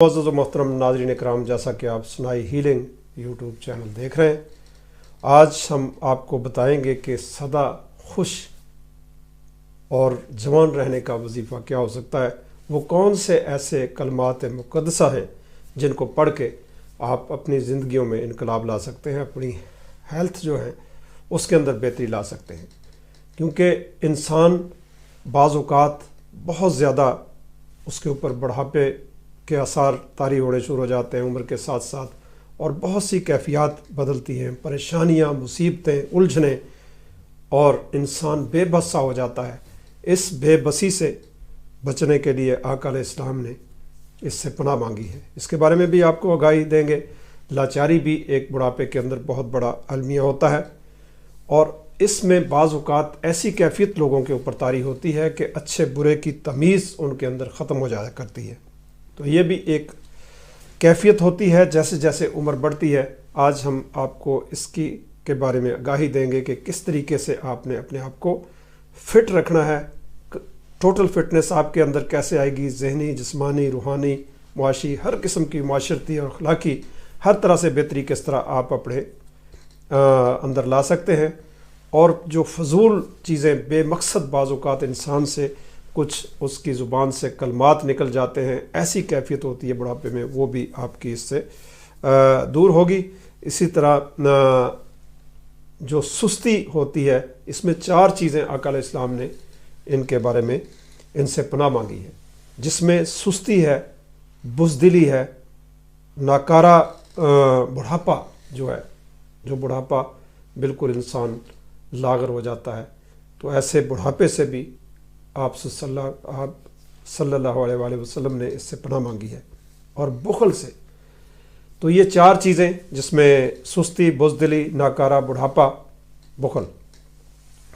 معزز و محترم ناظرین اکرام، جیسا کہ آپ سنائی ہیلنگ یوٹیوب چینل دیکھ رہے ہیں، آج ہم آپ کو بتائیں گے کہ سدا خوش اور جوان رہنے کا وظیفہ کیا ہو سکتا ہے۔ وہ کون سے ایسے کلمات مقدسہ ہیں جن کو پڑھ کے آپ اپنی زندگیوں میں انقلاب لا سکتے ہیں، اپنی ہیلتھ جو ہے اس کے اندر بہتری لا سکتے ہیں۔ کیونکہ انسان بعض اوقات بہت زیادہ اس کے اوپر بڑھاپے کے آثار طاری ہونے شروع ہو جاتے ہیں عمر کے ساتھ ساتھ، اور بہت سی کیفیات بدلتی ہیں، پریشانیاں، مصیبتیں، الجھنیں، اور انسان بے بس سا ہو جاتا ہے۔ اس بے بسی سے بچنے کے لیے آقا علیہ السلام نے اس سے پناہ مانگی ہے۔ اس کے بارے میں بھی آپ کو آگاہی دیں گے۔ لاچاری بھی ایک بڑھاپے کے اندر بہت بڑا المیہ ہوتا ہے، اور اس میں بعض اوقات ایسی کیفیت لوگوں کے اوپر طاری ہوتی ہے کہ اچھے برے کی تمیز ان کے اندر ختم ہو جایا کرتی ہے۔ تو یہ بھی ایک کیفیت ہوتی ہے جیسے جیسے عمر بڑھتی ہے۔ آج ہم آپ کو اس کے بارے میں آگاہی دیں گے کہ کس طریقے سے آپ نے اپنے آپ کو فٹ رکھنا ہے، ٹوٹل فٹنس آپ کے اندر کیسے آئے گی، ذہنی، جسمانی، روحانی، معاشی، ہر قسم کی معاشرتی اور اخلاقی ہر طرح سے بہتری کس طرح آپ اپنے اندر لا سکتے ہیں۔ اور جو فضول چیزیں، بے مقصد بعض اوقات انسان سے کچھ اس کی زبان سے کلمات نکل جاتے ہیں، ایسی کیفیت ہوتی ہے بڑھاپے میں، وہ بھی آپ کی اس سے دور ہوگی۔ اسی طرح جو سستی ہوتی ہے، اس میں 4 چیزیں آقا علیہ السلام نے ان کے بارے میں ان سے پناہ مانگی ہے، جس میں سستی ہے، بزدلی ہے، ناکارہ بڑھاپا جو ہے، جو بڑھاپا بالکل انسان لاغر ہو جاتا ہے۔ تو ایسے بڑھاپے سے بھی آپ صلی اللہ علیہ وآلہ وسلم نے اس سے پناہ مانگی ہے، اور بخل سے۔ تو یہ 4 چیزیں، جس میں سستی، بزدلی، ناکارہ بڑھاپا، بخل،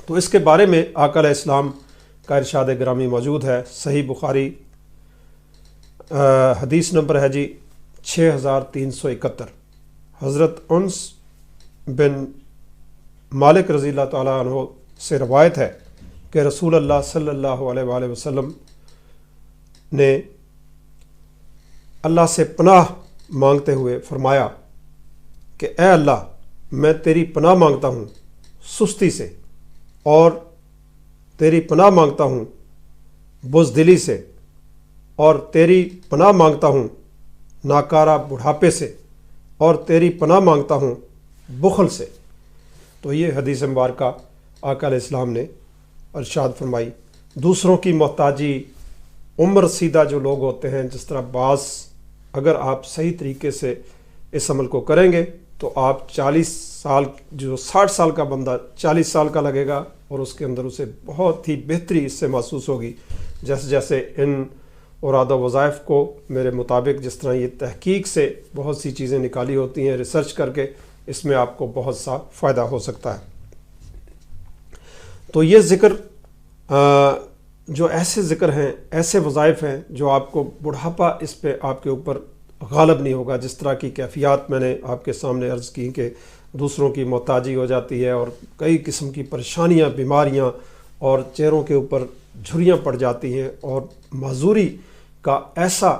تو اس کے بارے میں آقا علیہ السلام کا ارشاد گرامی موجود ہے۔ صحیح بخاری حدیث نمبر ہے جی 6371۔ حضرت انس بن مالک رضی اللہ تعالیٰ عنہ سے روایت ہے کہ رسول اللہ صلی اللہ علیہ وآلہ وسلم نے اللہ سے پناہ مانگتے ہوئے فرمایا کہ اے اللہ، میں تیری پناہ مانگتا ہوں سستی سے، اور تیری پناہ مانگتا ہوں بزدلی سے، اور تیری پناہ مانگتا ہوں ناکارہ بڑھاپے سے، اور تیری پناہ مانگتا ہوں بخل سے۔ تو یہ حدیث مبارکہ آقا علیہ السلام نے ارشاد فرمائی۔ دوسروں کی محتاجی، عمر رسیدہ جو لوگ ہوتے ہیں، جس طرح بعض، اگر آپ صحیح طریقے سے اس عمل کو کریں گے تو آپ 40 سال، جو 60 سال کا بندہ 40 سال کا لگے گا، اور اس کے اندر اسے بہت ہی بہتری اس سے محسوس ہوگی۔ جیسے جیسے ان اوراد و وظائف کو میرے مطابق، جس طرح یہ تحقیق سے بہت سی چیزیں نکالی ہوتی ہیں ریسرچ کر کے، اس میں آپ کو بہت سا فائدہ ہو سکتا ہے۔ تو یہ ذکر جو ایسے ذکر ہیں، ایسے وظائف ہیں جو آپ کو بڑھاپا اس پہ آپ کے اوپر غالب نہیں ہوگا۔ جس طرح کی کیفیات میں نے آپ کے سامنے عرض کی کہ دوسروں کی محتاجی ہو جاتی ہے، اور کئی قسم کی پریشانیاں، بیماریاں، اور چہروں کے اوپر جھریاں پڑ جاتی ہیں، اور معذوری کا ایسا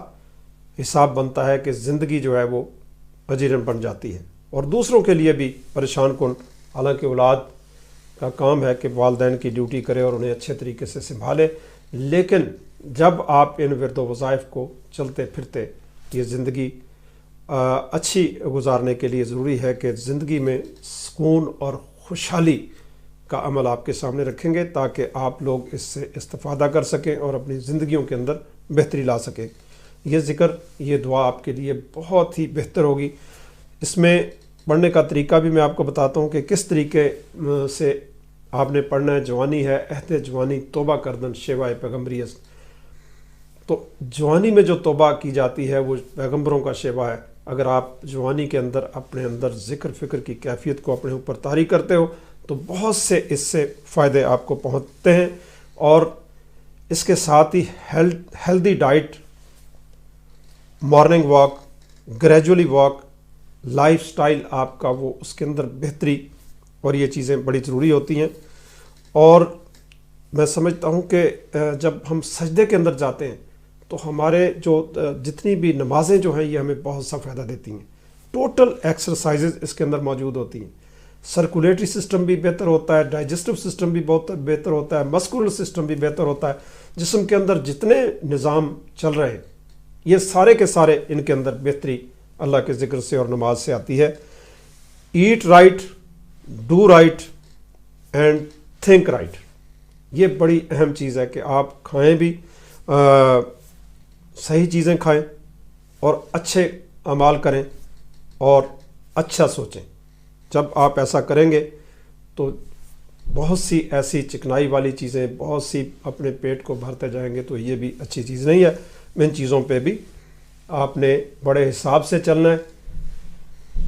حساب بنتا ہے کہ زندگی جو ہے وہ اجیرن بن جاتی ہے، اور دوسروں کے لیے بھی پریشان کن۔ حالانکہ اولاد کا کام ہے کہ والدین کی ڈیوٹی کرے اور انہیں اچھے طریقے سے سنبھالے، لیکن جب آپ ان ورد و وظائف کو چلتے پھرتے یہ زندگی اچھی گزارنے کے لیے ضروری ہے کہ زندگی میں سکون اور خوشحالی کا عمل آپ کے سامنے رکھیں گے، تاکہ آپ لوگ اس سے استفادہ کر سکیں اور اپنی زندگیوں کے اندر بہتری لا سکیں۔ یہ ذکر، یہ دعا آپ کے لیے بہت ہی بہتر ہوگی۔ اس میں پڑھنے کا طریقہ بھی میں آپ کو بتاتا ہوں کہ کس طریقے سے آپ نے پڑھنا ہے۔ جوانی ہے، عہد جوانی توبہ کردن شیوائے پیغمبریت۔ تو جوانی میں جو توبہ کی جاتی ہے وہ پیغمبروں کا شیوا ہے۔ اگر آپ جوانی کے اندر اپنے اندر ذکر فکر کی کیفیت کو اپنے اوپر طاری کرتے ہو تو بہت سے اس سے فائدے آپ کو پہنچتے ہیں، اور اس کے ساتھ ہی healthy diet, morning walk, gradually walk, lifestyle آپ کا وہ اس کے اندر بہتری، اور یہ چیزیں بڑی ضروری ہوتی ہیں۔ اور میں سمجھتا ہوں کہ جب ہم سجدے کے اندر جاتے ہیں تو ہمارے جو جتنی بھی نمازیں جو ہیں یہ ہمیں بہت سا فائدہ دیتی ہیں. ٹوٹل ایکسرسائزز اس کے اندر موجود ہوتی ہیں. سرکولیٹری سسٹم بھی بہتر ہوتا ہے, ڈائجسٹو سسٹم بھی بہت بہتر ہوتا ہے, مسکولر سسٹم بھی بہتر ہوتا ہے. جسم کے اندر جتنے نظام چل رہے ہیں یہ سارے کے سارے ان کے اندر بہتری اللہ کے ذکر سے اور نماز سے آتی ہے. Eat right, do right and think right, یہ بڑی اہم چیز ہے کہ آپ کھائیں بھی, صحیح چیزیں کھائیں اور اچھے اعمال کریں اور اچھا سوچیں. جب آپ ایسا کریں گے تو بہت سی ایسی چکنائی والی چیزیں, بہت سی اپنے پیٹ کو بھرتے جائیں گے تو یہ بھی اچھی چیز نہیں ہے. ان چیزوں پہ بھی آپ نے بڑے حساب سے چلنا ہے.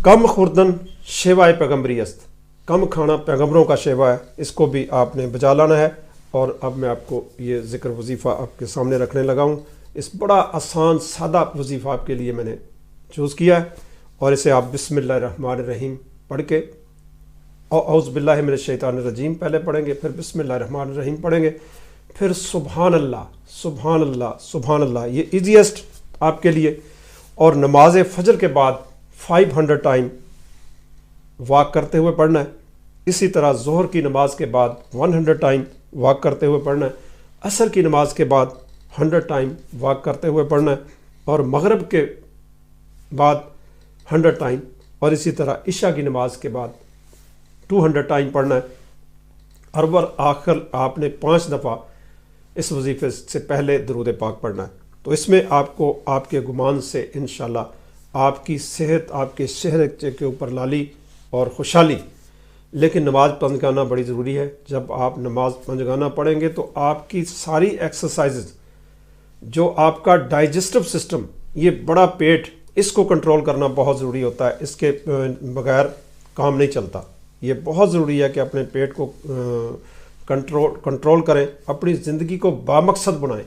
کم خوردن شیوائے پیغمبری است, کم کھانا پیغمبروں کا شیوا ہے, اس کو بھی آپ نے بجا لانا ہے. اور اب میں آپ کو یہ ذکر وظیفہ آپ کے سامنے رکھنے لگا ہوں. اس بڑا آسان سادہ وظیفہ آپ کے لیے میں نے چوز کیا ہے, اور اسے آپ بسم اللہ الرحمن الرحیم پڑھ کے اعوذ باللہ من الشیطان الرجیم پہلے پڑھیں گے, پھر بسم اللہ الرحمن الرحیم پڑھیں گے, پھر سبحان اللہ سبحان اللہ سبحان اللہ, یہ ایزیسٹ آپ کے لیے. اور نماز فجر کے بعد 500 ٹائم واک کرتے ہوئے پڑھنا ہے. اسی طرح ظہر کی نماز کے بعد 100 ٹائم واک کرتے ہوئے پڑھنا ہے. عصر کی نماز کے بعد 100 ٹائم واک کرتے ہوئے پڑھنا ہے, اور مغرب کے بعد 100 ٹائم, اور اسی طرح عشاء کی نماز کے بعد 200 ٹائم پڑھنا ہے. اور آخر آپ نے 5 دفعہ اس وظیفے سے پہلے درود پاک پڑھنا ہے. تو اس میں آپ کو آپ کے گمان سے انشاءاللہ آپ کی صحت, آپ کے چہرے کے اوپر لالی اور خوشحالی. لیکن نماز پنجگانہ بڑی ضروری ہے. جب آپ نماز پنجگانہ پڑھیں گے تو آپ کی ساری ایکسرسائزز, جو آپ کا ڈائجسٹو سسٹم, یہ بڑا پیٹ, اس کو کنٹرول کرنا بہت ضروری ہوتا ہے. اس کے بغیر کام نہیں چلتا. یہ بہت ضروری ہے کہ اپنے پیٹ کو کنٹرول کریں, اپنی زندگی کو بامقصد بنائیں.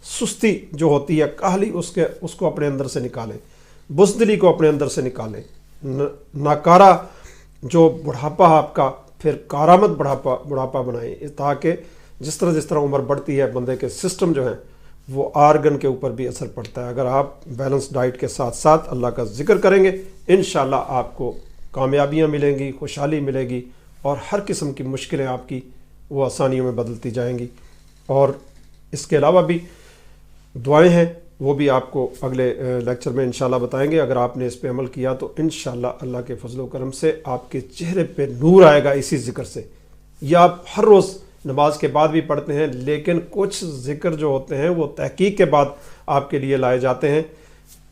سستی جو ہوتی ہے, کاہلی, اس کو اپنے اندر سے نکالیں, بزدلی کو اپنے اندر سے نکالیں. ناکارہ جو بڑھاپا آپ کا, پھر کارآمد بڑھاپا بنائیں, تاکہ جس طرح عمر بڑھتی ہے بندے کے سسٹم جو ہیں وہ آرگن کے اوپر بھی اثر پڑتا ہے. اگر آپ بیلنس ڈائٹ کے ساتھ ساتھ اللہ کا ذکر کریں گے انشاءاللہ آپ کو کامیابیاں ملیں گی, خوشحالی ملے گی, اور ہر قسم کی مشکلیں آپ کی وہ آسانیوں میں بدلتی جائیں گی. اور اس کے علاوہ بھی دعائیں ہیں, وہ بھی آپ کو اگلے لیکچر میں انشاءاللہ بتائیں گے. اگر آپ نے اس پہ عمل کیا تو انشاءاللہ اللہ کے فضل و کرم سے آپ کے چہرے پہ نور آئے گا اسی ذکر سے. یہ آپ ہر روز نماز کے بعد بھی پڑھتے ہیں, لیکن کچھ ذکر جو ہوتے ہیں وہ تحقیق کے بعد آپ کے لیے لائے جاتے ہیں.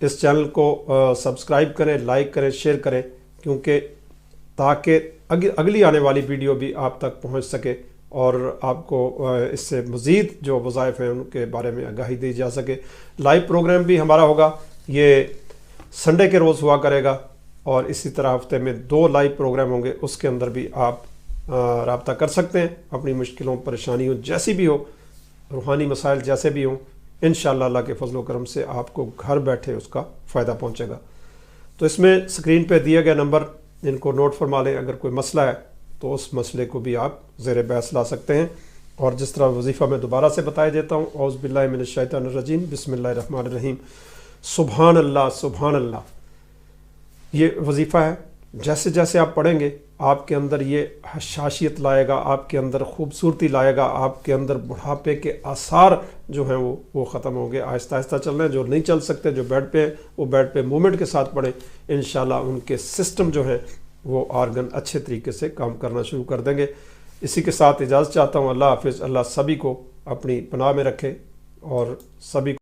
اس چینل کو سبسکرائب کریں, لائک کریں, شیئر کریں, کیونکہ تاکہ اگلی آنے والی ویڈیو بھی آپ تک پہنچ سکے اور آپ کو اس سے مزید جو وظائف ہیں ان کے بارے میں آگاہی دی جا سکے. لائیو پروگرام بھی ہمارا ہوگا, یہ سنڈے کے روز ہوا کرے گا, اور اسی طرح ہفتے میں 2 لائیو پروگرام ہوں گے. اس کے اندر بھی آپ رابطہ کر سکتے ہیں. اپنی مشکلوں, پریشانیوں جیسی بھی ہو, روحانی مسائل جیسے بھی ہوں, انشاءاللہ اللہ کے فضل و کرم سے آپ کو گھر بیٹھے اس کا فائدہ پہنچے گا. تو اس میں اسکرین پہ دیے گئے نمبر, ان کو نوٹ فرما لیں. اگر کوئی مسئلہ ہے تو اس مسئلے کو بھی آپ زیر بحث لا سکتے ہیں. اور جس طرح وظیفہ میں دوبارہ سے بتایا دیتا ہوں, اعوذ باللہ من الشیطان الرجیم, بسم اللہ الرحمن الرحیم, سبحان اللہ سبحان اللہ. یہ وظیفہ ہے. جیسے جیسے آپ پڑھیں گے آپ کے اندر یہ حشاشیت لائے گا, آپ کے اندر خوبصورتی لائے گا, آپ کے اندر بڑھاپے کے آثار جو ہیں وہ ختم ہوں گے. آہستہ آہستہ چل رہے ہیں. جو نہیں چل سکتے, جو بیڈ پہ ہیں, وہ بیڈ پہ موومنٹ کے ساتھ پڑھیں. انشاءاللہ ان کے سسٹم جو ہیں وہ آرگن اچھے طریقے سے کام کرنا شروع کر دیں گے. اسی کے ساتھ اجازت چاہتا ہوں. اللہ حافظ. اللہ سبھی کو اپنی پناہ میں رکھے اور سبھی